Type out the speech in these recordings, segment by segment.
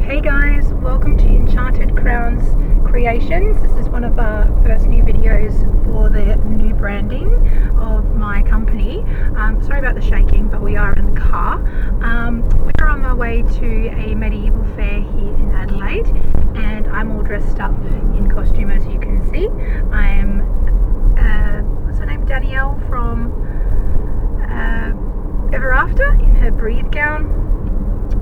Hey guys, welcome to Enchanted Crowns Creations. This is one of our first new videos for the new branding of my company. Sorry about the shaking, but we are in the car. We're on our way to a medieval fair here in Adelaide, and I'm all dressed up in costume, as you can see. I am, what's her name, Danielle from Ever After, in her breathe gown.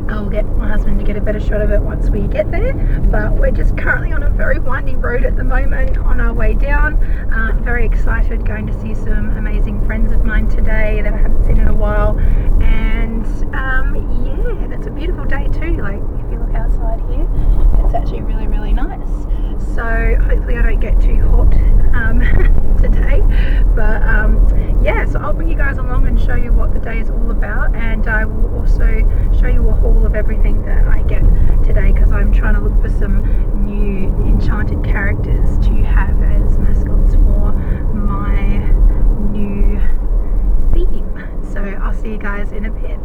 I'll get my husband to get a better shot of it once we get there, but we're just currently on a very windy road at the moment on our way down. Very excited, going to see some amazing friends of mine today that I haven't seen in a while, and yeah, it's a beautiful day too. Like, if you look outside here, it's actually really nice. So hopefully I don't get too hot today, but yeah, so I'll bring you guys along and show you what the day is all about, and I will also show you a haul of everything that I get today, because I'm trying to look for some new enchanted characters to have as mascots for my new theme. So I'll see you guys in a bit.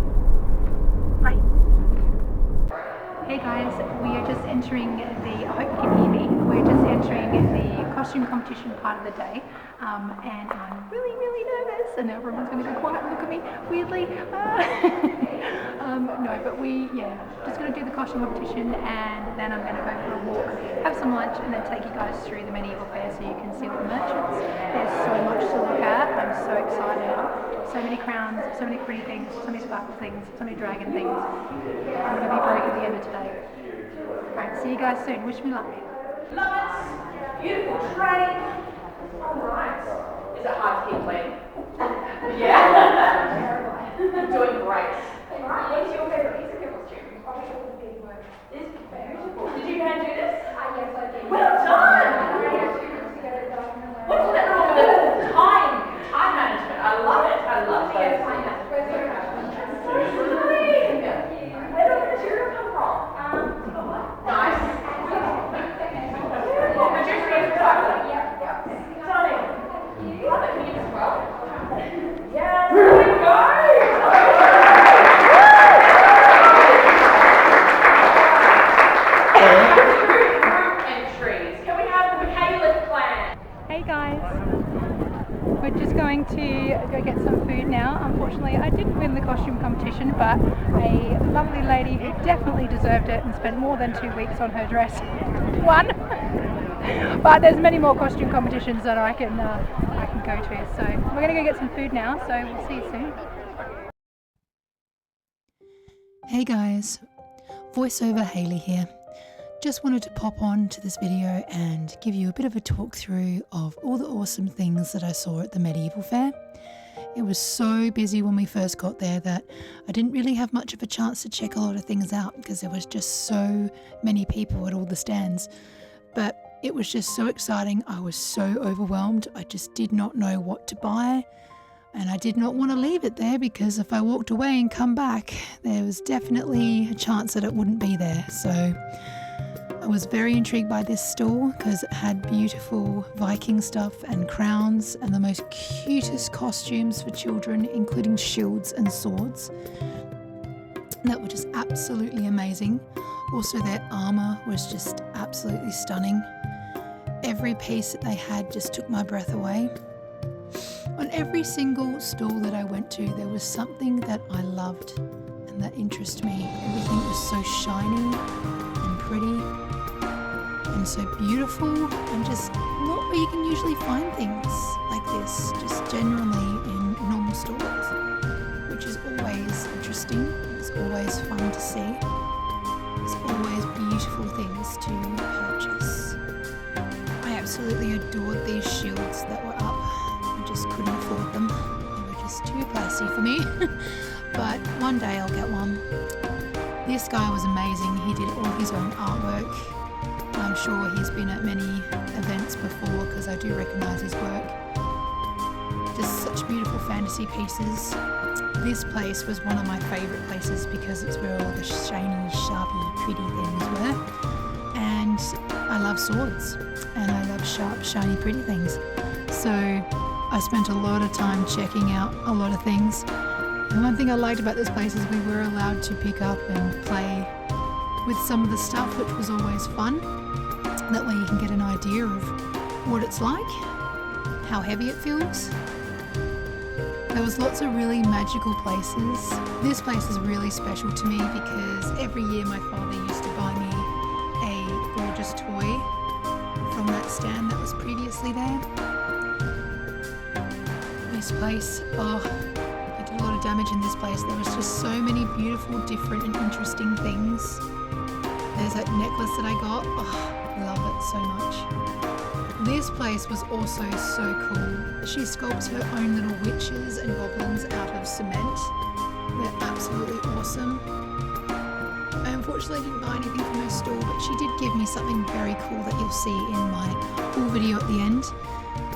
Bye. Hey guys, we are just entering the, I hope you can hear me, we're just entering the costume competition part of the day, and I'm really nervous, and everyone's going to go quiet and look at me weirdly. No, but just going to do the costume competition, and then I'm going to go for a walk, have some lunch, and then take you guys through the medieval fair so you can see all the merchants. There's so much to look at. I'm so excited. So many crowns, so many pretty things, so many sparkle things, so many dragon things. I'm going to be broke at the end of today. Alright, see you guys soon. Wish me luck. Lights, beautiful train. Alright. Is it hard to keep clean? Yeah. Doing great. Alright, what's your favourite piece of your costume? This is beautiful. Did you hand do this? Yes, I did. Well done! What's that wrong with the time management? I love it. I love to get time management. Where did the material come from? Nice. Producer recycling. Yep. Stunning. Love it. Can you as well? Yes. There we go. Entries. Can we have the Michaela plan? Hey guys, we're just going to go get some food now. Unfortunately, I didn't win the costume competition, but a lovely lady who definitely deserved it and spent more than 2 weeks on her dress won. But there's many more costume competitions that I can go to. So we're going to go get some food now, so we'll see you soon. Hey guys, voiceover Hayley here. Just wanted to pop on to this video and give you a bit of a talk through of all the awesome things that I saw at the medieval fair. It was so busy when we first got there that I didn't really have much of a chance to check a lot of things out, because there was just so many people at all the stands. But it was just so exciting. I was so overwhelmed. I just did not know what to buy, and I did not want to leave it there, because if I walked away and come back, there was definitely a chance that it wouldn't be there. So I was very intrigued by this store because it had beautiful Viking stuff and crowns and the most cutest costumes for children, including shields and swords that were just absolutely amazing. Also, their armor was just absolutely stunning. Every piece that they had just took my breath away. On every single stall that I went to, there was something that I loved and that interested me. Everything was so shiny and pretty and so beautiful, and just not where you can usually find things like this, just generally in normal stores, which is always interesting. It's always fun to see. There's always beautiful things to purchase. I absolutely adored these shields that were up. I just couldn't afford them. They were just too pricey for me. But one day I'll get one. This guy was amazing. He did all his own artwork. I'm sure he's been at many events before, because I do recognise his work. Just such beautiful fantasy pieces. This place was one of my favourite places because it's where all the shiny, sharpy, pretty things were. And I love swords, and I love sharp, shiny, pretty things. So I spent a lot of time checking out a lot of things. And one thing I liked about this place is we were allowed to pick up and play with some of the stuff, which was always fun. That way you can get an idea of what it's like, how heavy it feels. There was lots of really magical places. This place is really special to me because every year my father used to buy me a gorgeous toy from that stand that was previously there. This place, oh, I did a lot of damage in this place. There was just so many beautiful, different and interesting things. There's that necklace that I got. Oh, I love it so much. This place was also so cool. She sculpts her own little witches and goblins out of cement. They're absolutely awesome. I unfortunately didn't buy anything from her store, but she did give me something very cool that you'll see in my haul video at the end.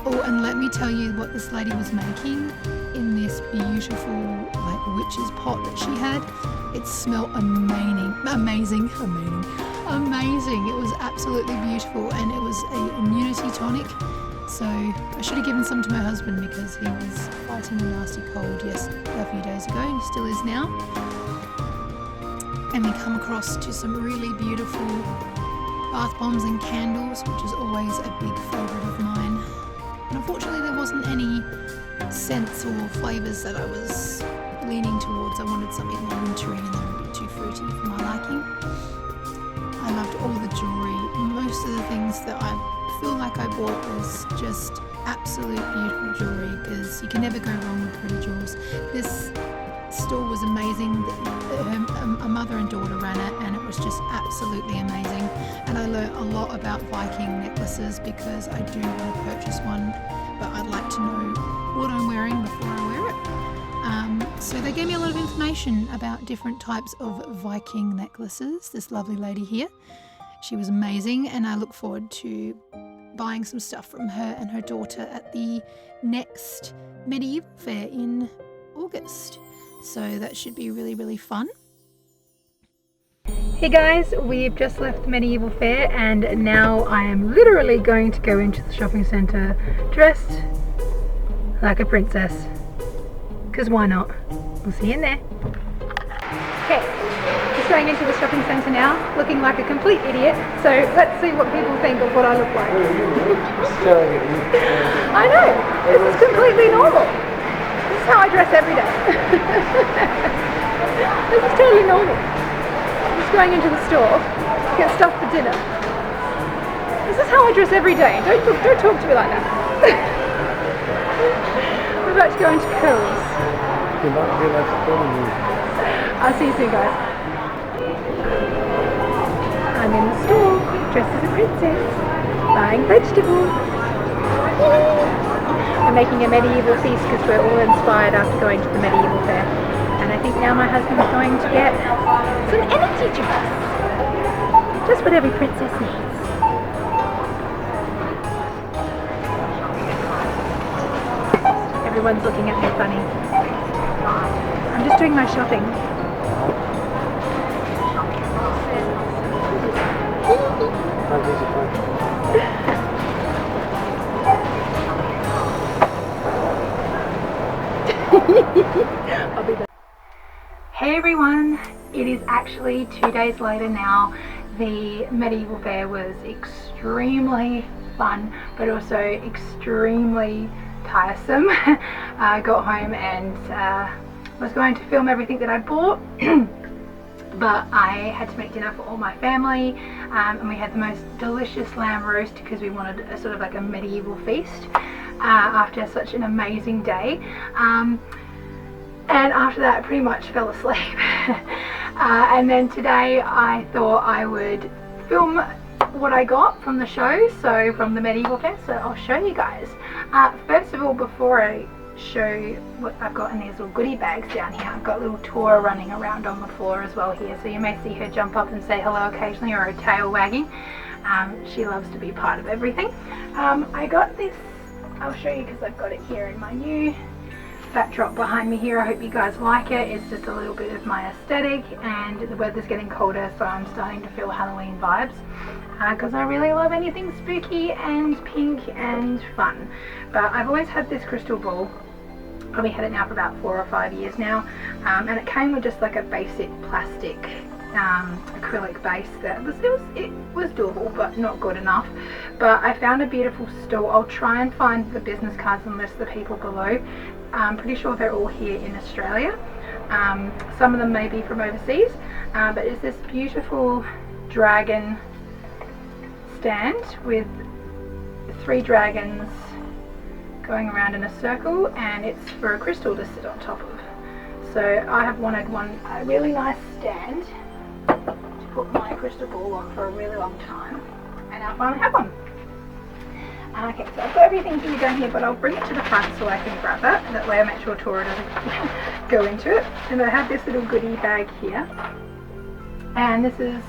Oh, and let me tell you what this lady was making in this beautiful like witch's pot that she had. It smelled amazing. It was absolutely beautiful, and it was a immunity tonic. So I should have given some to my husband because he was fighting a nasty cold a few days ago, and he still is now. And we come across to some really beautiful bath bombs and candles, which is always a big favourite of mine. And unfortunately there wasn't any scents or flavours that I was leaning towards. I wanted something more wintry, and they were a bit too fruity for my liking. I loved all the jewellery. Most of the things that I feel like I bought was just absolute beautiful jewellery, because you can never go wrong with pretty jewels. This store was amazing. A mother and daughter ran it, and it was just absolutely amazing. And I learned a lot about Viking necklaces because I do want to purchase one, but I'd like to know what I'm wearing before I wear it. So they gave me a lot of information about different types of Viking necklaces. This lovely lady here, she was amazing, and I look forward to buying some stuff from her and her daughter at the next medieval fair in August. So that should be really, really fun. Hey guys, we've just left the medieval fair, and now I am literally going to go into the shopping centre dressed like a princess. Because why not? We'll see you in there. Okay, just going into the shopping centre now, looking like a complete idiot. So let's see what people think of what I look like. I know, this is completely normal. This is how I dress every day. This is totally normal. I'm just going into the store to get stuff for dinner. This is how I dress every day. Don't talk to me like that. We're about to go into Coles. I'll see you soon, guys. I'm in the store, dressed as a princess, buying vegetables. I'm making a medieval feast because we're all inspired after going to the medieval fair. And I think now my husband is going to get some energy drinks. Just what every princess needs. Everyone's looking at me funny. I'm just doing my shopping. I'll be back. Hey everyone, it is actually 2 days later now. The medieval fair was extremely fun, but also extremely tiresome. I got home and was going to film everything that I bought, but I had to make dinner for all my family, and we had the most delicious lamb roast because we wanted a sort of like a medieval feast after such an amazing day. And after that I pretty much fell asleep. And then today I thought I would film what I got from the show, so from the medieval fair, so I'll show you guys. First of all, before I show you what I've got in these little goodie bags down here, I've got little Tora running around on the floor as well here, so you may see her jump up and say hello occasionally, or her tail wagging. She loves to be part of everything. I got this, I'll show you because I've got it here in my new backdrop behind me here. I hope you guys like it. It's just a little bit of my aesthetic, and the weather's getting colder, so I'm starting to feel Halloween vibes because I really love anything spooky and pink and fun. But I've always had this crystal ball, probably had it now for about 4 or 5 years now, and it came with just like a basic plastic acrylic base that it was doable but not good enough. But I found a beautiful stall. I'll try and find the business cards and list the people below. I'm pretty sure they're all here in Australia. Some of them may be from overseas, but it's this beautiful dragon stand with 3 dragons going around in a circle, and it's for a crystal to sit on top of. So I have wanted a really nice stand to put my crystal ball on for a really long time, and I finally have one. Okay, so I've got everything here down here, but I'll bring it to the front so I can grab it. That way I make sure Tora doesn't go into it. And I have this little goodie bag here. And this is,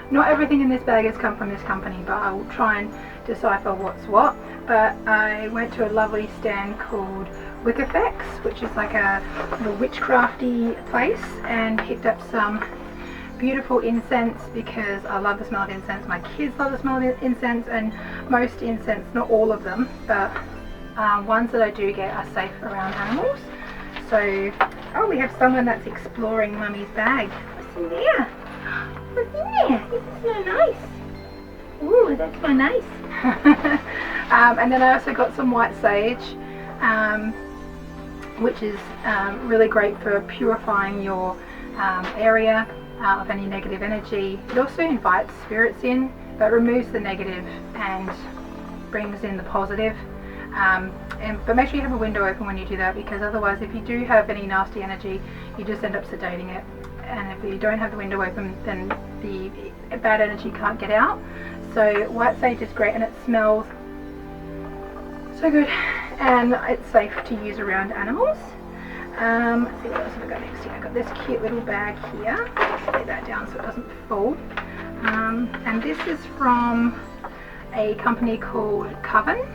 not everything in this bag has come from this company, but I will try and decipher what's what. But I went to a lovely stand called Wickerfex, which is like a little witchcrafty place, and picked up some beautiful incense because I love the smell of incense. My kids love the smell of incense, and most incense, not all of them, but ones that I do get are safe around animals. So, oh, we have someone that's exploring Mummy's bag. What's in there? What's in there? This is so nice. Ooh, that's so nice. And then I also got some white sage, which is really great for purifying your area of any negative energy. It also invites spirits in, but removes the negative and brings in the positive. But make sure you have a window open when you do that, because otherwise if you do have any nasty energy, you just end up sedating it. And if you don't have the window open, then the bad energy can't get out. So white sage is great, and it smells so good, and it's safe to use around animals. Let's see what else have I got next here. I've got this cute little bag here. Let's lay that down so it doesn't fall. And this is from a company called Coven,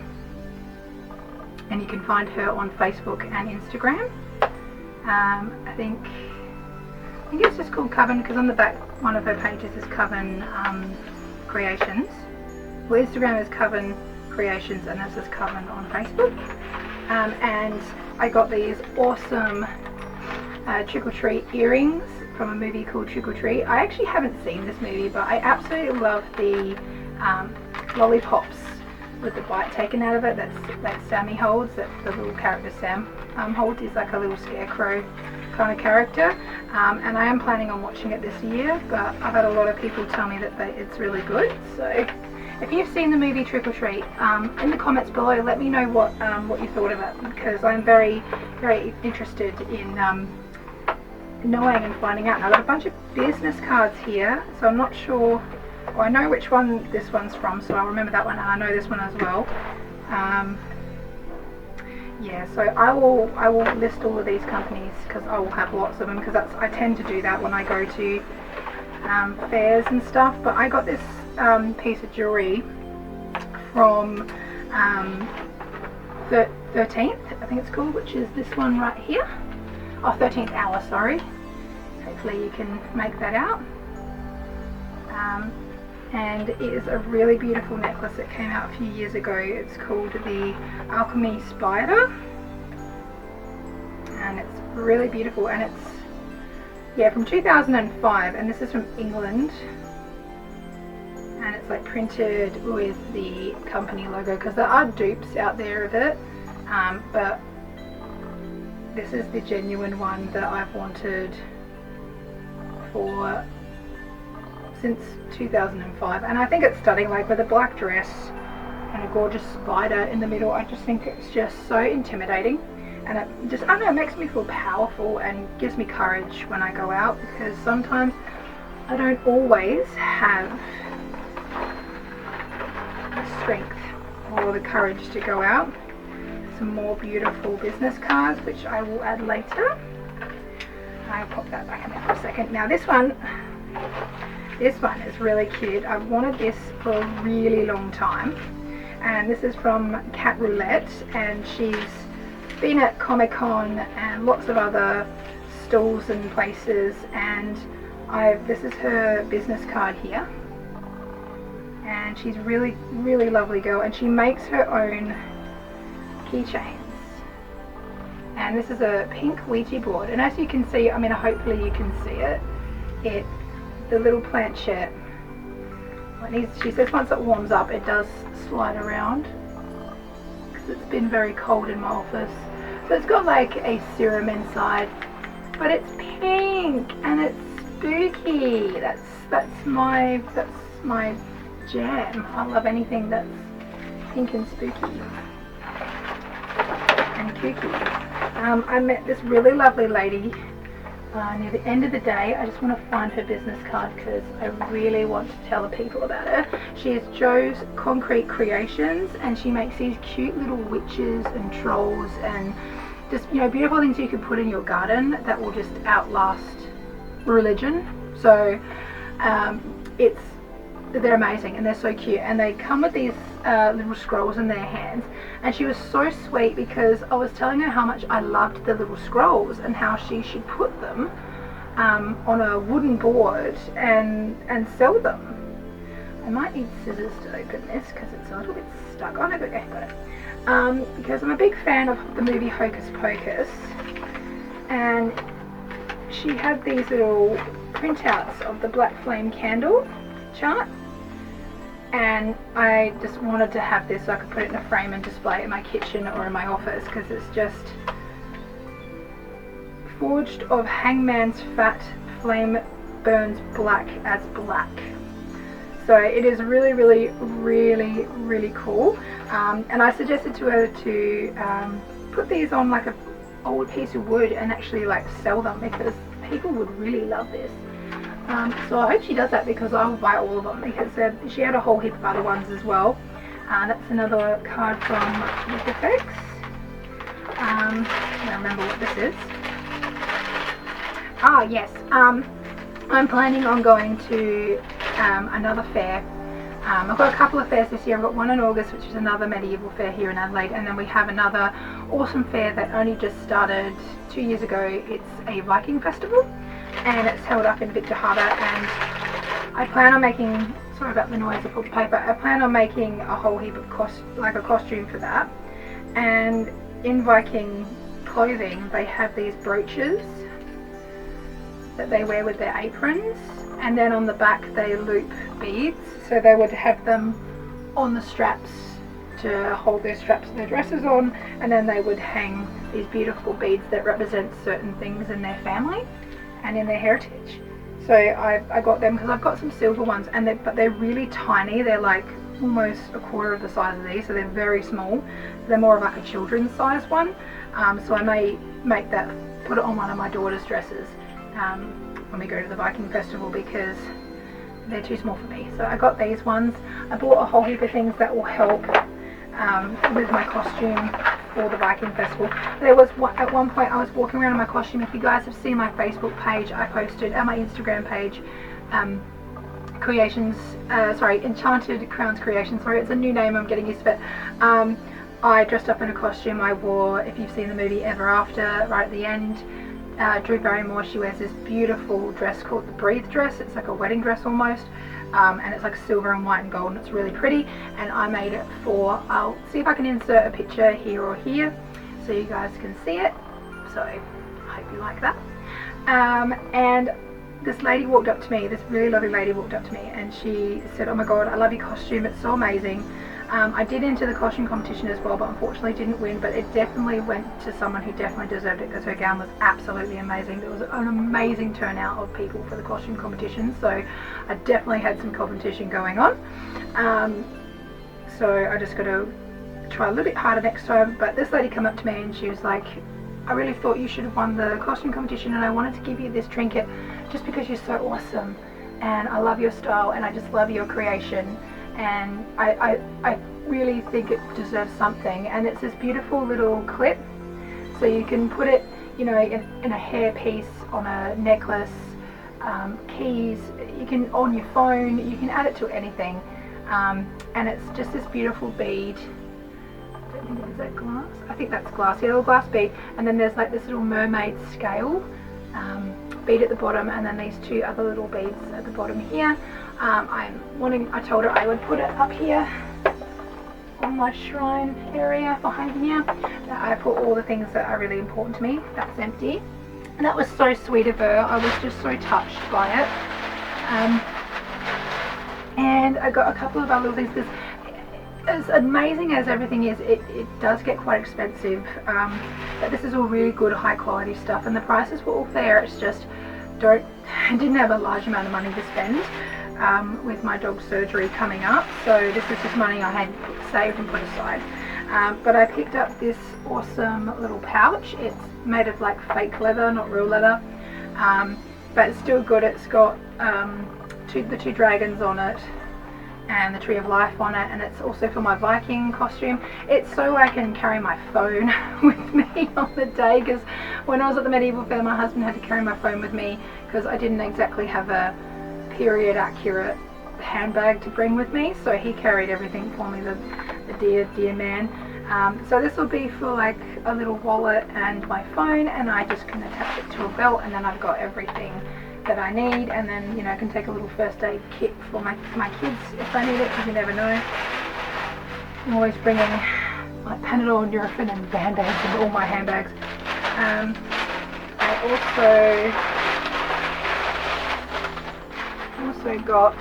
and you can find her on Facebook and Instagram. I think it's just called Coven, because on the back one of her pages is Coven Creations. Well, Instagram is Coven Creations, and this is Coven on Facebook. And I got these awesome Trick or Treat earrings from a movie called Trick or Treat. I actually haven't seen this movie, but I absolutely love the lollipops with the bite taken out of it that Sammy holds, that the little character Sam holds. Is like a little scarecrow kind of character, and I am planning on watching it this year, but I've had a lot of people tell me that it's really good. So if you've seen the movie Trick or Treat, in the comments below, let me know what you thought of it, because I'm very, very interested in knowing and finding out. And I've got a bunch of business cards here, so I'm not sure. Well, I know which one this one's from, so I'll remember that one, and I know this one as well. Yeah, so I will list all of these companies, because I will have lots of them, because I tend to do that when I go to fairs and stuff. But I got this piece of jewelry from 13th, I think it's called, which is this one right here. Oh, 13th hour, sorry. Hopefully you can make that out. And it is a really beautiful necklace that came out a few years ago. It's called the Alchemy Spider, and it's really beautiful, and it's from 2005, and this is from England, and it's like printed with the company logo, because there are dupes out there of it, but this is the genuine one that I've wanted for since 2005, and I think it's stunning, like with a black dress and a gorgeous spider in the middle. I just think it's just so intimidating, and it just, I don't know, it makes me feel powerful and gives me courage when I go out, because sometimes I don't always have the strength or the courage to go out. Some more beautiful business cards, which I will add later. I'll pop that back in there for a second. Now this one is really cute. I've wanted this for a really long time, and this is from Cat Roulette, and she's been at Comic-Con and lots of other stalls and places, and this is her business card here, and she's really, really lovely girl, and she makes her own keychains. And this is a pink Ouija board, and as you can see, I mean, hopefully you can see it, the little planchette, she says once it warms up it does slide around because it's been very cold in my office. So it's got like a serum inside, but it's pink and it's spooky. That's my jam. I love anything that's pink and spooky and kooky. I met this really lovely lady near the end of the day. I just want to find her business card because I really want to tell the people about her. She is Jo's Concrete Creations, and she makes these cute little witches and trolls and just, you know, beautiful things you could put in your garden that will just outlast religion. So they're amazing and they're so cute, and they come with these little scrolls in their hands. And she was so sweet because I was telling her how much I loved the little scrolls and how she should put them on a wooden board and sell them. I might need scissors to open this because it's a little bit stuck. Oh no, okay, got it. Because I'm a big fan of the movie Hocus Pocus, and she had these little printouts of the black flame candle chart, and I just wanted to have this so I could put it in a frame and display it in my kitchen or in my office, because it's just forged of hangman's fat, flame burns black as black. So it is really, really, really, really cool. And I suggested to her to put these on like an old piece of wood and actually like sell them, because people would really love this. So I hope she does that, because I will buy all of them, because she had a whole heap of other ones as well. That's another card from Look Effects. I don't remember what this is. Ah yes, I'm planning on going to another fair. I've got a couple of fairs this year. I've got one in August, which is another medieval fair here in Adelaide, and then we have another awesome fair that only just started 2 years ago. It's a Viking festival, and it's held up in Victor Harbour, and I plan on making, sorry about the noise of the paper, I plan on making a whole heap of a costume for that. And in Viking clothing they have these brooches that they wear with their aprons, and then on the back they loop beads, so they would have them on the straps to hold their straps and their dresses on, and then they would hang these beautiful beads that represent certain things in their family and in their heritage. So I got them because I've got some silver ones, and but they're really tiny. They're like almost a quarter of the size of these, so they're very small. They're more of like a children's size one. So I may make that, put it on one of my daughter's dresses when we go to the Viking festival, because they're too small for me. So I got these ones. I bought a whole heap of things that will help with my costume for the Viking festival. There was at one point I was walking around in my costume. If you guys have seen my Facebook page, I posted, and my Instagram page, Enchanted Crowns Creations. Sorry, it's a new name, I'm getting used to it. I dressed up in a costume. I wore, if you've seen the movie Ever After, right at the end, Drew Barrymore, she wears this beautiful dress called the Breathe dress. It's like a wedding dress almost, and it's like silver and white and gold, and it's really pretty. And I made it for, I'll see if I can insert a picture here or here so you guys can see it. So I hope you like that. And this lady walked up to me, this really lovely lady walked up to me, and she said, "Oh my god, I love your costume, it's so amazing." I did enter the costume competition as well, but unfortunately didn't win, but it definitely went to someone who definitely deserved it, because her gown was absolutely amazing. There was an amazing turnout of people for the costume competition, so I definitely had some competition going on. So I just got to try a little bit harder next time. But this lady came up to me and she was like, "I really thought you should have won the costume competition, and I wanted to give you this trinket just because you're so awesome, and I love your style, and I just love your creation, and I really think it deserves something." And it's this beautiful little clip, so you can put it, you know, in a hair piece, on a necklace, keys, you can, on your phone, you can add it to anything. And it's just this beautiful bead. I don't think, is that glass? I think that's glass, yeah, little glass bead. And then there's like this little mermaid scale bead at the bottom, and then these two other little beads at the bottom here. I told her I would put it up here on my shrine area behind here. I put all the things that are really important to me. That's empty. And that was so sweet of her. I was just so touched by it. And I got a couple of other little things, because as amazing as everything is, it does get quite expensive. But this is all really good, high quality stuff, and the prices were all there. It's just I didn't have a large amount of money to spend with my dog's surgery coming up, so this was just money I had saved and put aside. But I picked up this awesome little pouch. It's made of like fake leather, not real leather, but it's still good. It's got the two dragons on it and the tree of life on it, and it's also for my Viking costume. It's so I can carry my phone with me on the day, because when I was at the medieval fair, my husband had to carry my phone with me because I didn't exactly have a period accurate handbag to bring with me, so he carried everything for me, the dear man. So this will be for like a little wallet and my phone, and I just can attach it to a belt, and then I've got everything that I need, and then, you know, I can take a little first aid kit for my kids if I need it, because you never know. I'm always bringing like Panadol and Nurofen and Band-Aids in all my handbags. I also got,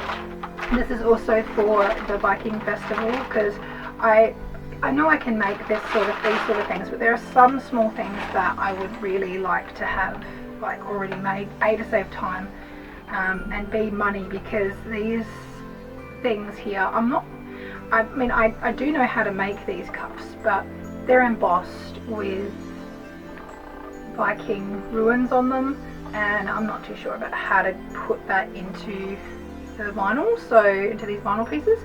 this is also for the Viking festival, because I know I can make these sort of things, but there are some small things that I would really like to have like already made, A, to save time, and B, money, because these things here, I do know how to make these cups, but they're embossed with Viking ruins on them, and I'm not too sure about how to put that into the vinyl, so into these vinyl pieces.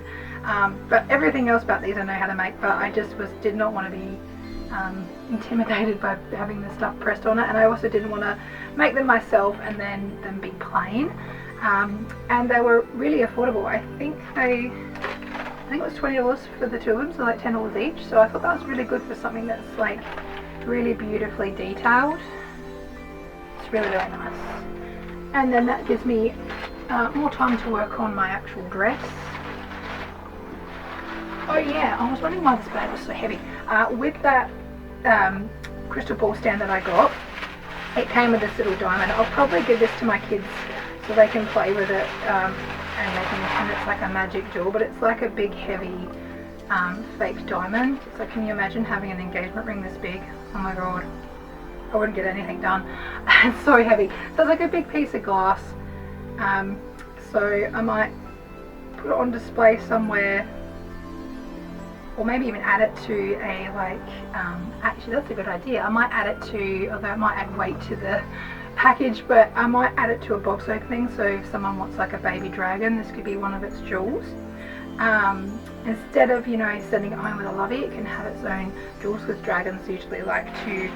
But everything else about these I know how to make, but I just did not want to be intimidated by having the stuff pressed on it, and I also didn't want to make them myself and then them be plain. And they were really affordable. I think it was $20 for the two of them, so like $10 each. So I thought that was really good for something that's like really beautifully detailed. It's really nice. And then that gives me more time to work on my actual dress. Oh yeah, I was wondering why this bag was so heavy. With that crystal ball stand that I got, it came with this little diamond. I'll probably give this to my kids so they can play with it and they can pretend it's like a magic jewel, but it's like a big heavy fake diamond. So can you imagine having an engagement ring this big? Oh my god, I wouldn't get anything done. It's so heavy. So it's like a big piece of glass. So I might put it on display somewhere, or maybe even add it to a actually that's a good idea. I might add it to, although it might add weight to the package, but I might add it to a box opening, so if someone wants like a baby dragon, this could be one of its jewels. Instead of, you know, sending it home with a lovey, it can have its own jewels, because dragons usually like to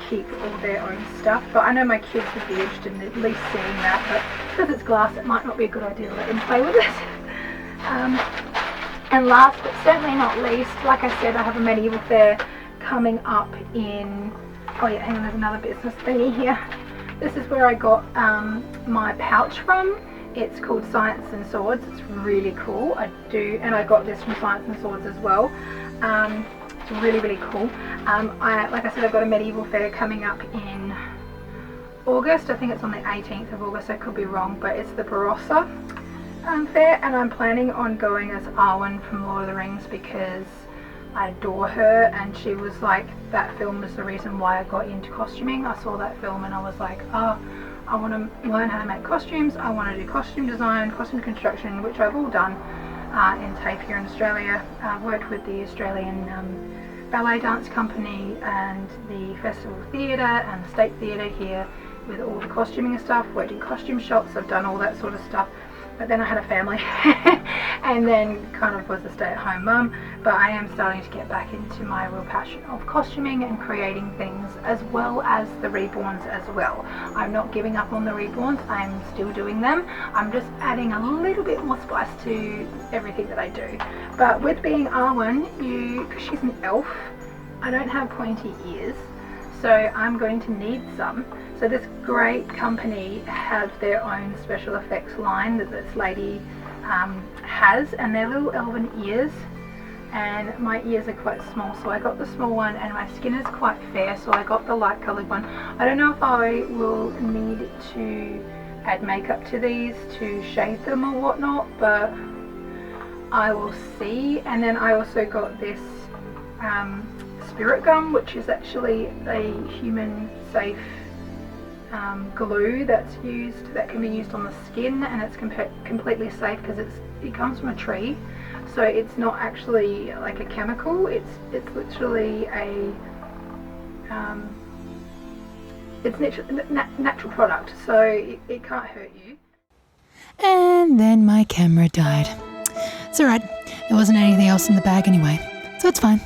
keep all their own stuff. But I know my kids would be interested in at least seeing that, but because it's glass, it might not be a good idea to let them play with it. And last but certainly not least, like I said, I have a medieval fair coming up in, oh yeah, hang on, there's another business thingy here. This is where I got my pouch from. It's called Science and Swords. It's really cool. And I got this from Science and Swords as well. It's really cool. Like I said, I've got a medieval fair coming up in August. I think it's on the 18th of August. I could be wrong, but it's the Barossa fair, and I'm planning on going as Arwen from Lord of the Rings, because I adore her, and she was like, that film was the reason why I got into costuming. I saw that film and I was like, oh, I want to learn how to make costumes. I want to do costume design, costume construction, which I've all done in TAFE here in Australia. I've worked with the Australian Ballet Dance Company and the Festival Theatre and the State Theatre here with all the costuming and stuff. Worked in costume shops. I've done all that sort of stuff. But then I had a family and then kind of was a stay-at-home mum. But I am starting to get back into my real passion of costuming and creating things, as well as the reborns as well. I'm not giving up on the reborns. I'm still doing them. I'm just adding a little bit more spice to everything that I do. But with being Arwen, because she's an elf, I don't have pointy ears, so I'm going to need some. So this great company have their own special effects line that this lady has, and their little elven ears and my ears are quite small, so I got the small one, and my skin is quite fair, so I got the light coloured one. I don't know if I will need to add makeup to these to shade them or whatnot, but I will see. And then I also got this spirit gum, which is actually a human safe glue that can be used on the skin, and it's completely safe because it comes from a tree, so it's not actually like a chemical. It's literally a it's natural product, so it can't hurt you. And then my camera died. It's alright, there wasn't anything else in the bag anyway, so it's fine.